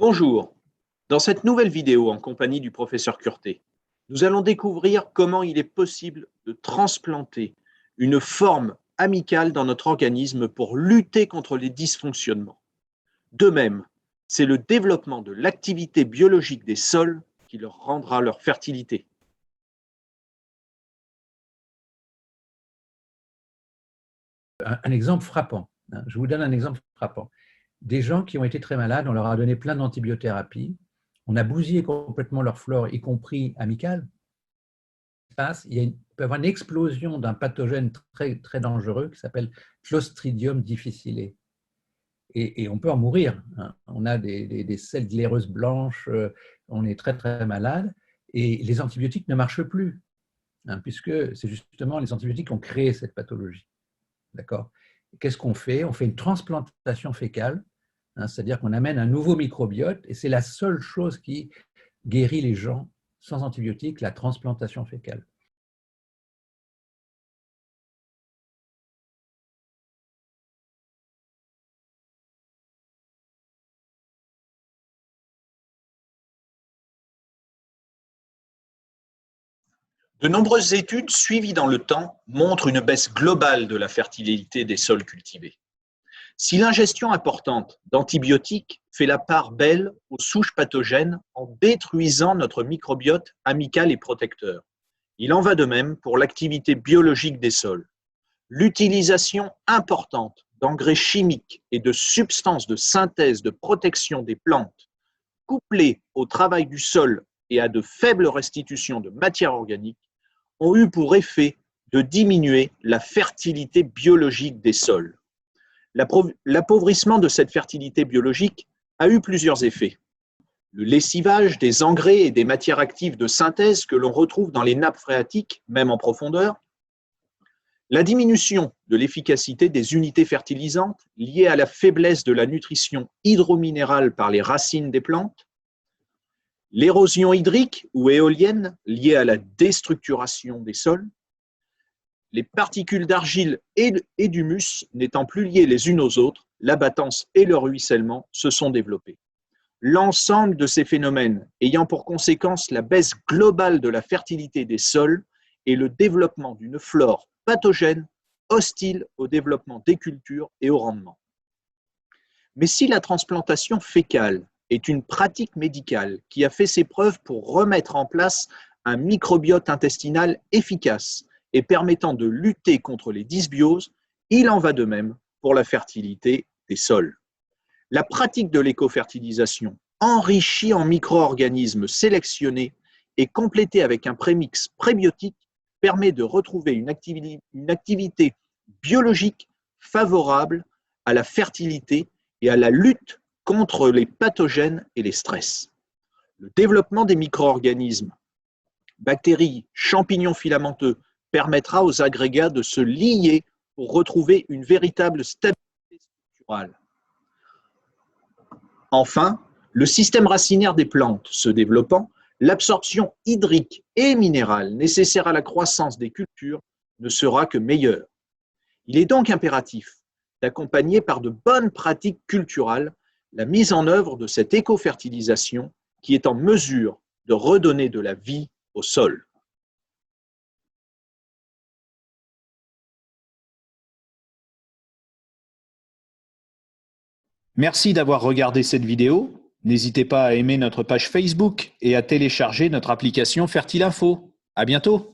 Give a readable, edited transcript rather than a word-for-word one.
Bonjour, dans cette nouvelle vidéo en compagnie du professeur Curté, nous allons découvrir comment il est possible de transplanter une forme amicale dans notre organisme pour lutter contre les dysfonctionnements. De même, c'est le développement de l'activité biologique des sols qui leur rendra leur fertilité. Un exemple frappant. Je vous donne un exemple frappant. Des gens qui ont été très malades, on leur a donné plein d'antibiothérapie, on a bousillé complètement leur flore, y compris amicale. Il peut y avoir une explosion d'un pathogène très, très dangereux qui s'appelle Clostridium difficile. Et on peut en mourir. On a des selles glaireuses blanches, on est très, très malade, et les antibiotiques ne marchent plus, puisque c'est justement les antibiotiques qui ont créé cette pathologie. D'accord ? Qu'est-ce qu'on fait? On fait une transplantation fécale, c'est-à-dire qu'on amène un nouveau microbiote, et c'est la seule chose qui guérit les gens sans antibiotiques, la transplantation fécale. De nombreuses études suivies dans le temps montrent une baisse globale de la fertilité des sols cultivés. Si l'ingestion importante d'antibiotiques fait la part belle aux souches pathogènes en détruisant notre microbiote amical et protecteur, il en va de même pour l'activité biologique des sols. L'utilisation importante d'engrais chimiques et de substances de synthèse de protection des plantes, couplée au travail du sol et à de faibles restitutions de matière organique, ont eu pour effet de diminuer la fertilité biologique des sols. L'appauvrissement de cette fertilité biologique a eu plusieurs effets. Le lessivage des engrais et des matières actives de synthèse que l'on retrouve dans les nappes phréatiques, même en profondeur, la diminution de l'efficacité des unités fertilisantes liée à la faiblesse de la nutrition hydrominérale par les racines des plantes, l'érosion hydrique ou éolienne liée à la déstructuration des sols, les particules d'argile et d'humus n'étant plus liées les unes aux autres, l'abattance et le ruissellement se sont développés. L'ensemble de ces phénomènes ayant pour conséquence la baisse globale de la fertilité des sols et le développement d'une flore pathogène hostile au développement des cultures et au rendement. Mais si la transplantation fécale est une pratique médicale qui a fait ses preuves pour remettre en place un microbiote intestinal efficace et permettant de lutter contre les dysbioses, il en va de même pour la fertilité des sols. La pratique de l'écofertilisation, enrichie en micro-organismes sélectionnés et complétée avec un prémix prébiotique, permet de retrouver une activité biologique favorable à la fertilité et à la lutte contre les pathogènes et les stress. Le développement des micro-organismes, bactéries, champignons filamenteux, permettra aux agrégats de se lier pour retrouver une véritable stabilité structurale. Enfin, le système racinaire des plantes se développant, l'absorption hydrique et minérale nécessaire à la croissance des cultures ne sera que meilleure. Il est donc impératif d'accompagner par de bonnes pratiques culturales la mise en œuvre de cette écofertilisation qui est en mesure de redonner de la vie au sol. Merci d'avoir regardé cette vidéo. N'hésitez pas à aimer notre page Facebook et à télécharger notre application Fertile Info. À bientôt.